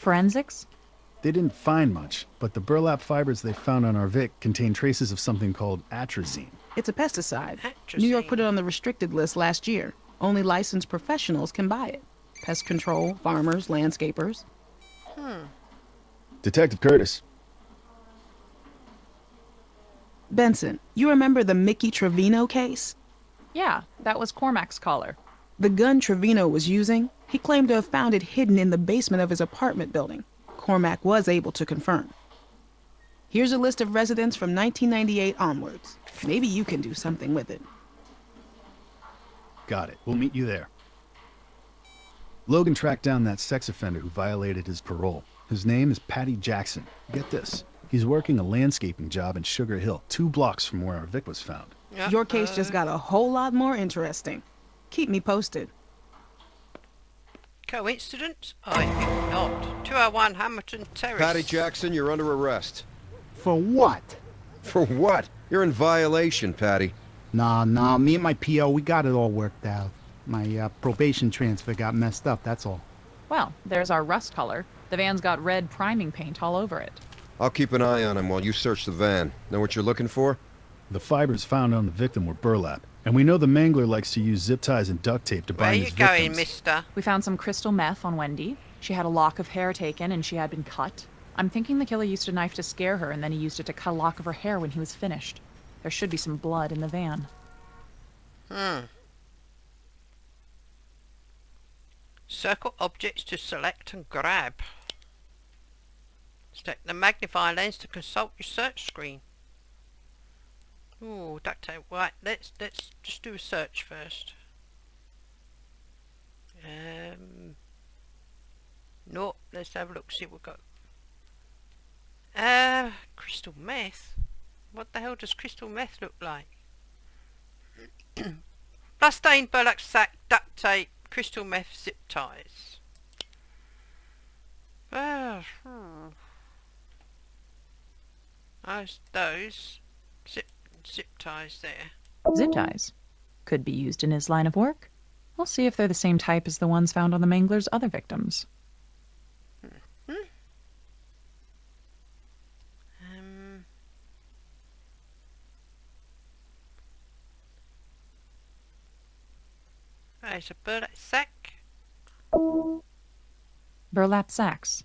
Forensics? They didn't find much, but the burlap fibers they found on our Vic contain traces of something called atrazine. It's a pesticide. Atrazine. New York put it on the restricted list last year. Only licensed professionals can buy it. Pest control, farmers, landscapers. Detective Curtis. Benson, you remember the Mickey Trevino case? Yeah, that was Cormac's collar. The gun Trevino was using, he claimed to have found it hidden in the basement of his apartment building. Cormac was able to confirm. Here's a list of residents from 1998 onwards. Maybe you can do something with it. Got it. We'll meet you there. Logan tracked down that sex offender who violated his parole. His name is Patty Jackson. Get this. He's working a landscaping job in Sugar Hill, 2 blocks from where our Vic was found. Your case just got a whole lot more interesting. Keep me posted. Coincidence? I think not. 201 Hamilton Terrace. Patty Jackson, you're under arrest. For what? For what? You're in violation, Patty. Nah, me and my PO, we got it all worked out. My probation transfer got messed up, that's all. Well, there's our rust color. The van's got red priming paint all over it. I'll keep an eye on him while you search the van. Know what you're looking for? The fibers found on the victim were burlap, and we know the Mangler likes to use zip ties and duct tape to Where bind you his going, victims. mister? We found some crystal meth on Wendy. She had a lock of hair taken and she had been cut. I'm thinking the killer used a knife to scare her and then he used it to cut a lock of her hair when he was finished. There should be some blood in the van. Circle objects to select and grab. Select the magnifying lens to consult your search screen. Ooh, duct tape. Right, let's just do a search first. No, let's have a look, see what we got. Crystal meth? What the hell does crystal meth look like? Bloodstained burlap sack, duct tape, crystal meth, zip ties. Those zip ties there. Zip ties. Could be used in his line of work. We'll see if they're the same type as the ones found on the Mangler's other victims. There's a burlap sack. Burlap sacks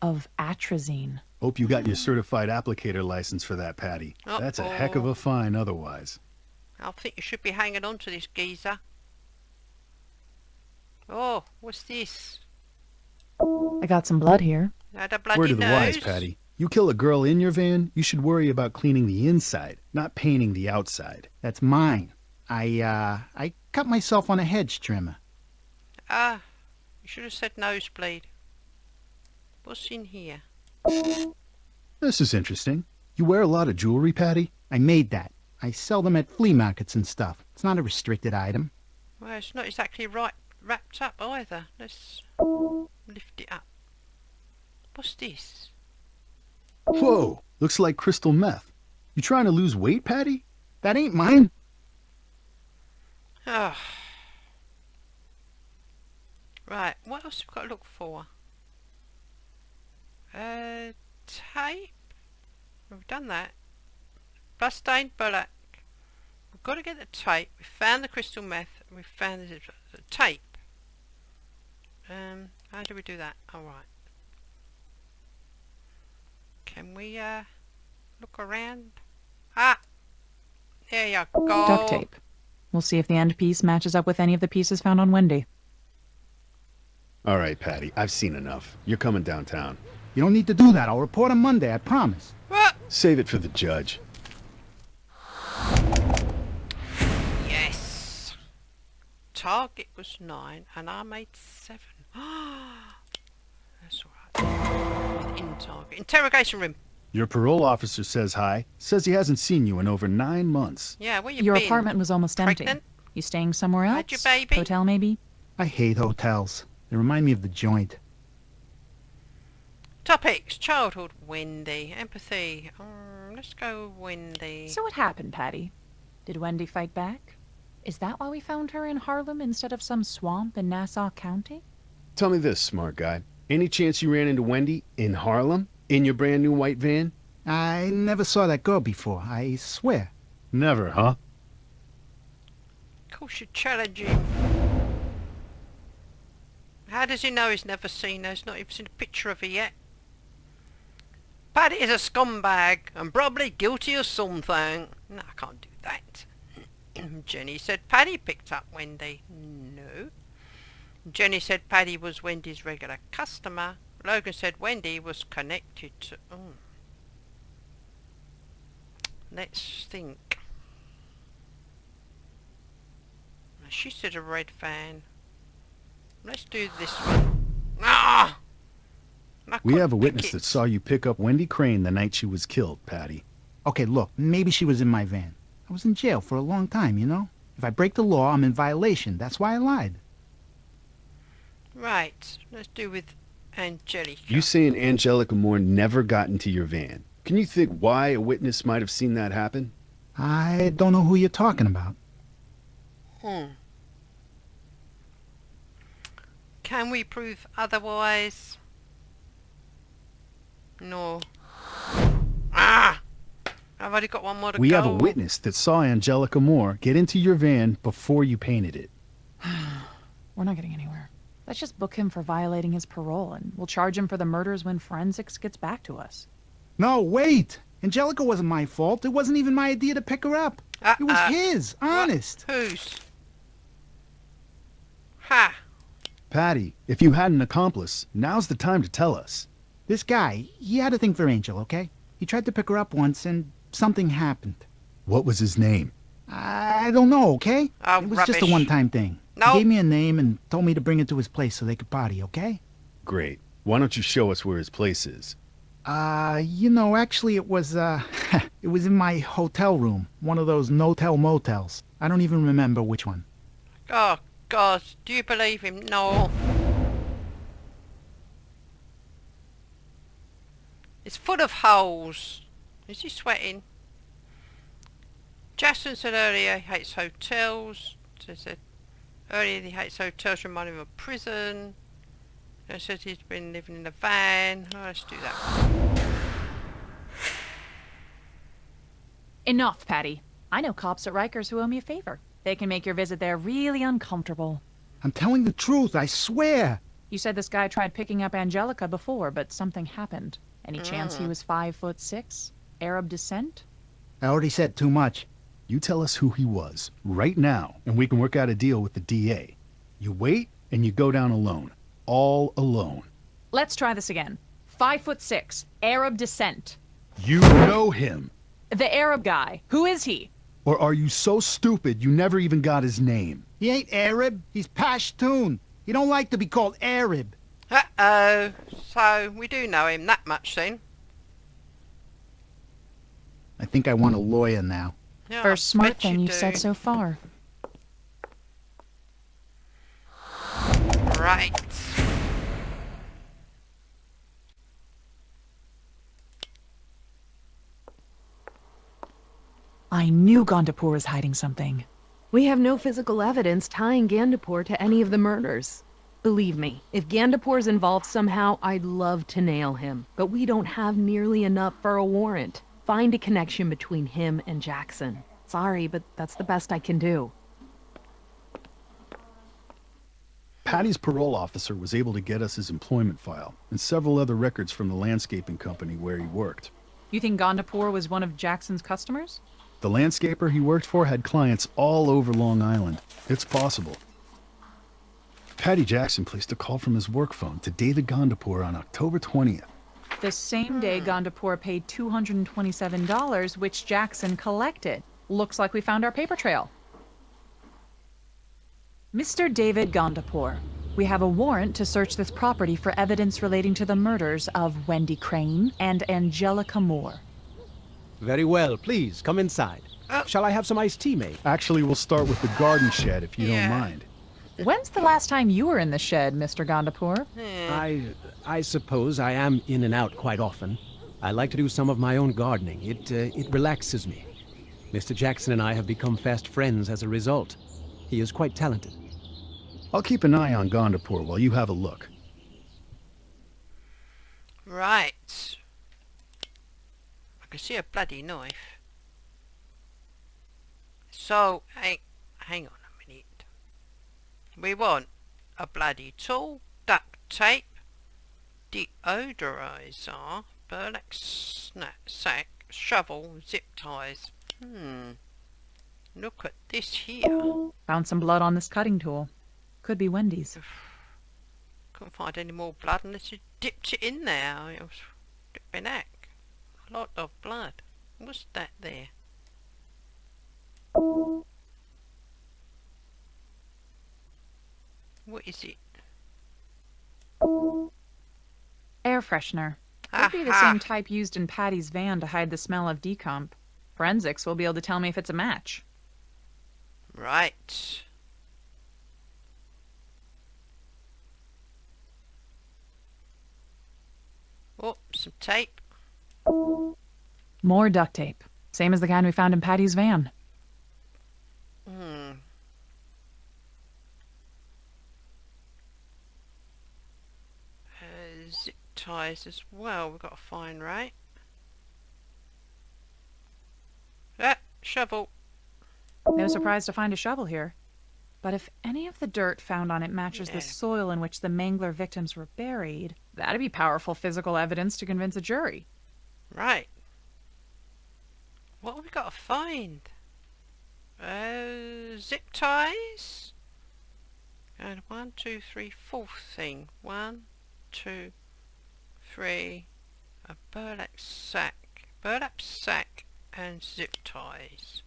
of atrazine. Hope you got your certified applicator license for that, Patty. That's a heck of a fine otherwise. I think you should be hanging on to this geezer. Oh, what's this? I got some blood here. Had a bloody Word of the wise, nose. Patty. You kill a girl in your van, you should worry about cleaning the inside, not painting the outside. That's mine. I cut myself on a hedge trimmer. Ah, you should have said nosebleed. What's in here? This is interesting. You wear a lot of jewelry, Patty? I made that. I sell them at flea markets and stuff. It's not a restricted item. Well, it's not exactly right wrapped up either. Let's lift it up. What's this? Whoa, looks like crystal meth. You trying to lose weight, Patty? That ain't mine. Ah. Right, what else have we got to look for? Tape? We've done that. Bloodstained burlap. We've got to get the tape. We found the crystal meth. We found the tape. How do we do that? Alright. Can we look around? Ah! There you go. Duct tape. We'll see if the end piece matches up with any of the pieces found on Wendy. All right, Patty, I've seen enough. You're coming downtown. You don't need to do that. I'll report on Monday, I promise. What? Save it for the judge. Yes. Target was 9 and I made 7. That's alright. Within target. Interrogation room. Your parole officer says hi. Says he hasn't seen you in over 9 months. Yeah, where you Your been? apartment was almost empty. Pregnant? You staying somewhere else? Had your baby? Hotel, maybe? I hate hotels. They remind me of the joint. Topics. Childhood. Wendy. Empathy. Let's go Wendy. So what happened, Patty? Did Wendy fight back? Is that why we found her in Harlem instead of some swamp in Nassau County? Tell me this, smart guy. Any chance you ran into Wendy in Harlem in your brand new white van? I never saw that girl before, I swear. Never, huh? Of course you challenge him. How does he know he's never seen her? He's not even seen a picture of her yet. Paddy is a scumbag and probably guilty of something. No, I can't do that. Jenny said Paddy picked up Wendy. No. Jenny said Paddy was Wendy's regular customer. Logan said Wendy was connected to... Oh. Let's think. She said a red van. Let's do this one. Ah! We have a witness that saw you pick up Wendy Crane the night she was killed, Patty. Okay, look, maybe she was in my van. I was in jail for a long time, you know? If I break the law, I'm in violation. That's why I lied. Right, let's do with Angelica. You saying Angelica Moore never got into your van. Can you think why a witness might have seen that happen? I don't know who you're talking about. Can we prove otherwise? No. Ah! I've already got one more to go. We have a witness that saw Angelica Moore get into your van before you painted it. We're not getting anywhere. Let's just book him for violating his parole, and we'll charge him for the murders when forensics gets back to us. No, wait! Angelica wasn't my fault. It wasn't even my idea to pick her up. It was his, honest. Whose? Ha! Patty, if you had an accomplice, now's the time to tell us. This guy, he had a thing for Angel, okay? He tried to pick her up once, and something happened. What was his name? I don't know, okay? Oh, it was rubbish. just a one-time thing. No. He gave me a name and told me to bring it to his place so they could party, okay? Great. Why don't you show us where his place is? Actually it was, it was in my hotel room. One of those no-tell motels. I don't even remember which one. Oh, God, do you believe him? No. It's full of holes. Is he sweating? Jackson said earlier he hates hotels. So he said earlier he hates hotels, remind him of a prison. He said he's been living in a van. Oh, let's do that. Enough, Patty. I know cops at Rikers who owe me a favor. They can make your visit there really uncomfortable. I'm telling the truth, I swear. You said this guy tried picking up Angelica before, but something happened. Any chance he was 5'6", Arab descent? I already said too much. You tell us who he was, right now, and we can work out a deal with the DA. You wait, and you go down alone. All alone. Let's try this again. 5'6", Arab descent. You know him. The Arab guy. Who is he? Or are you so stupid you never even got his name? He ain't Arab, he's Pashtun. He don't like to be called Arab. Uh-oh. So, we do know him that much then. I think I want a lawyer now. Yeah, First I smart bet thing you you've do. said so far. Right. I knew Gondapur was hiding something. We have no physical evidence tying Gandapur to any of the murders. Believe me, if Gandapur's involved somehow, I'd love to nail him. But we don't have nearly enough for a warrant. Find a connection between him and Jackson. Sorry, but that's the best I can do. Patty's parole officer was able to get us his employment file and several other records from the landscaping company where he worked. You think Gondapur was one of Jackson's customers? The landscaper he worked for had clients all over Long Island. It's possible. Patty Jackson placed a call from his work phone to David Gondapur on October 20th. The same day Gondapur paid $227, which Jackson collected. Looks like we found our paper trail. Mr. David Gondapur, we have a warrant to search this property for evidence relating to the murders of Wendy Crane and Angelica Moore. Very well. Please, come inside. Shall I have some iced tea made? Actually, we'll start with the garden shed if you Yeah. don't mind. When's the last time you were in the shed, Mr. Gondapur? I suppose I am in and out quite often. I like to do some of my own gardening. It relaxes me. Mr. Jackson and I have become fast friends as a result. He is quite talented. I'll keep an eye on Gondapur while you have a look. Right. I can see a bloody knife. So, hang on a minute. We want a bloody tool, duct tape, deodorizer, burlap sack, shovel, zip ties. Look at this here. Found some blood on this cutting tool. Could be Wendy's. Couldn't find any more blood unless you dipped it in there. It was dripping out. A lot of blood. What's that there? What is it? Air freshener. Could be the Aha. same type used in Patty's van to hide the smell of decomp. Forensics will be able to tell me if it's a match. Right. Oh, some tape. More duct tape. Same as the kind we found in Patty's van. Zip ties as well. We've got to find, right? Ah, shovel. No surprise to find a shovel here. But if any of the dirt found on it matches Yeah. the soil in which the Mangler victims were buried, that'd be powerful physical evidence to convince a jury. Right. What have we got to find? Zip ties. And 1, 2, 3, fourth thing. 1, 2, 3. A burlap sack. Burlap sack and zip ties.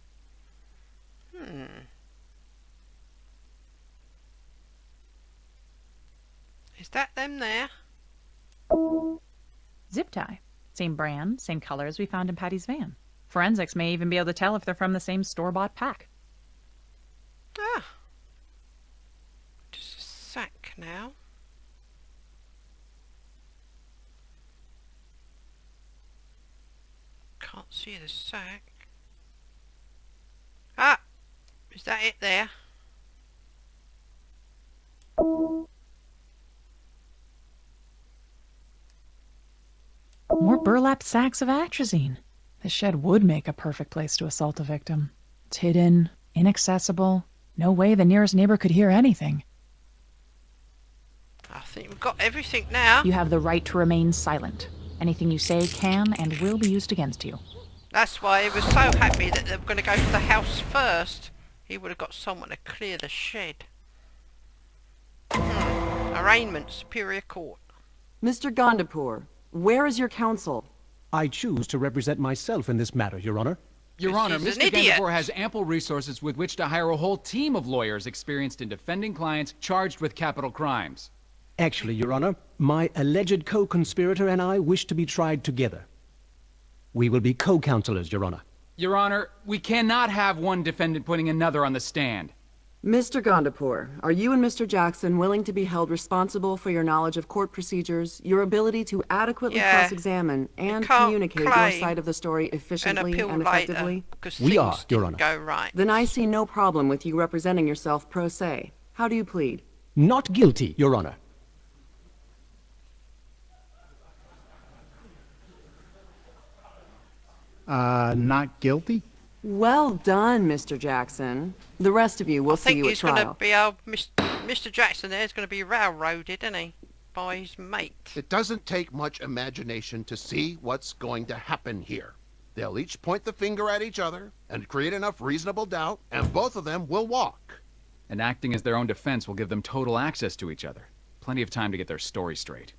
Is that them there? Zip tie. Same brand, same color as we found in Patty's van. Forensics may even be able to tell if they're from the same store-bought pack. Ah. Just a sack now. Can't see the sack. Ah! Is that it there? More burlap sacks of atrazine. The shed would make a perfect place to assault a victim. It's hidden, inaccessible. No way the nearest neighbor could hear anything. I think we've got everything now. You have the right to remain silent. Anything you say can and will be used against you. That's why he was so happy that they were going to go to the house first. He would have got someone to clear the shed. Arraignment, Superior Court. Mr. Gondapur, where is your counsel? I choose to represent myself in this matter, Your Honor. Your Honor, He's an Mr. idiot. Gandapur has ample resources with which to hire a whole team of lawyers experienced in defending clients charged with capital crimes. Actually, Your Honor, my alleged co-conspirator and I wish to be tried together. We will be co-counselors, Your Honor. Your Honor, we cannot have one defendant putting another on the stand. Mr. Gondapur, are you and Mr. Jackson willing to be held responsible for your knowledge of court procedures, your ability to adequately Yeah. cross-examine, and can't communicate your claim side of the story And efficiently appeal and later effectively? because We things are, Your didn't Honor. go right. Then I see no problem with you representing yourself pro se. How do you plead? Not guilty, Your Honor. Not guilty? Well done, Mr. Jackson. The rest of you, we'll I see think you at he's going to trial. be Mr. Jackson there's going to be railroaded, isn't he? By his mate. It doesn't take much imagination to see what's going to happen here. They'll each point the finger at each other and create enough reasonable doubt, and both of them will walk. And acting as their own defense will give them total access to each other. Plenty of time to get their story straight.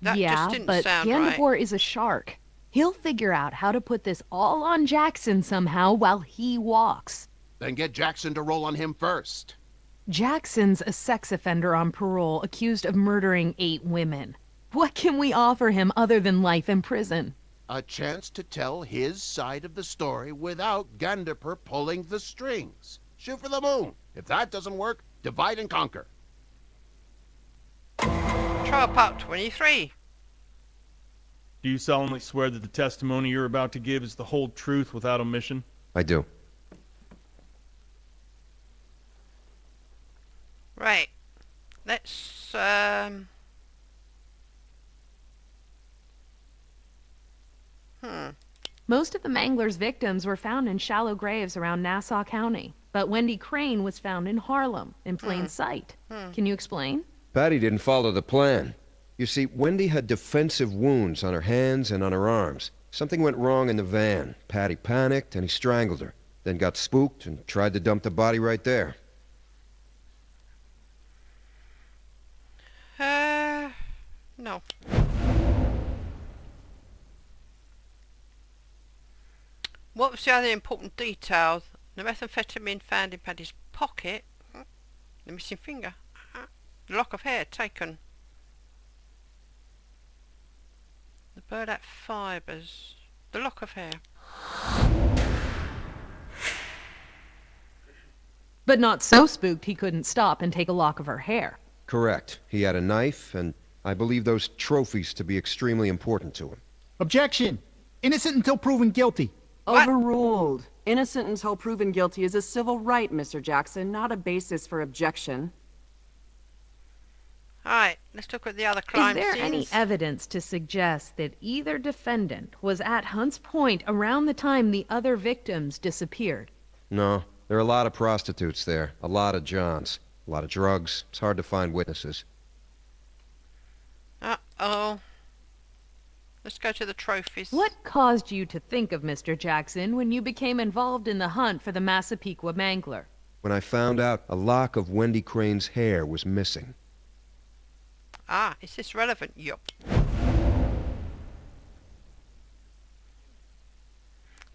That yeah, just didn't but sound Gandapur right. is a shark. He'll figure out how to put this all on Jackson somehow while he walks. Then get Jackson to roll on him first. Jackson's a sex offender on parole accused of murdering 8 women. What can we offer him other than life in prison? A chance to tell his side of the story without Gandapur pulling the strings. Shoot for the moon. If that doesn't work, divide and conquer. Trial part 23. Do you solemnly swear that the testimony you're about to give is the whole truth without omission? I do. Right. Let's Most of the Mangler's victims were found in shallow graves around Nassau County, but Wendy Crane was found in Harlem, in plain sight. Can you explain? Patty didn't follow the plan. You see, Wendy had defensive wounds on her hands and on her arms. Something went wrong in the van. Patty panicked and he strangled her, then got spooked and tried to dump the body right there. No. What was the other important detail? The methamphetamine found in Paddy's pocket. The missing finger. The lock of hair taken. The burlap fibres. The lock of hair. But not so spooked he couldn't stop and take a lock of her hair. Correct. He had a knife, and I believe those trophies to be extremely important to him. Objection! Innocent until proven guilty. What? Overruled. Innocent until proven guilty is a civil right, Mr. Jackson, not a basis for objection. Alright, let's look at the other crime Is there scenes. any evidence to suggest that either defendant was at Hunt's Point around the time the other victims disappeared? No. There are a lot of prostitutes there, a lot of Johns, a lot of drugs. It's hard to find witnesses. Uh-oh. Let's go to the trophies. What caused you to think of Mr. Jackson when you became involved in the hunt for the Massapequa Mangler? When I found out a lock of Wendy Crane's hair was missing. Ah, is this relevant? Yup.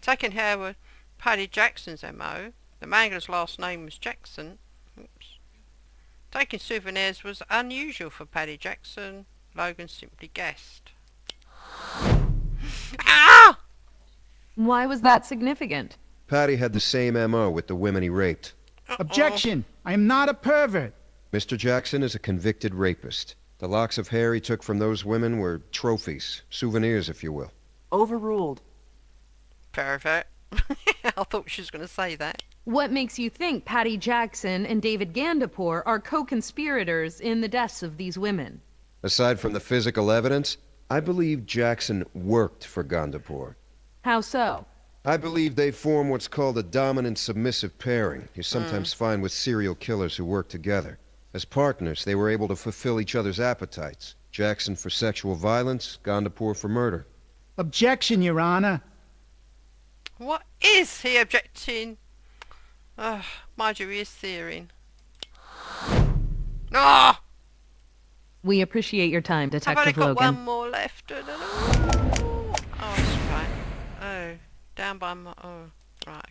Taking hair with Paddy Jackson's MO. The Mangler's last name was Jackson. Oops. Taking souvenirs was unusual for Paddy Jackson. Logan simply guessed. Ah! Why was that significant? Patty had the same MO with the women he raped. Objection! I am not a pervert. Mr. Jackson is a convicted rapist. The locks of hair he took from those women were trophies, souvenirs, if you will. Overruled. Pervert. I thought she was going to say that. What makes you think Patty Jackson and David Gandapour are co-conspirators in the deaths of these women? Aside from the physical evidence, I believe Jackson worked for Gandapour. How so? I believe they form what's called a dominant-submissive pairing you sometimes find with serial killers who work together. As partners, they were able to fulfill each other's appetites. Jackson for sexual violence, Gandapour for murder. Objection, Your Honor. What is he objecting? Marjorie is theorying. Ah! We appreciate your time, I've only Detective got Logan. one more left. Oh, that's right. Oh, down by my... Oh, right.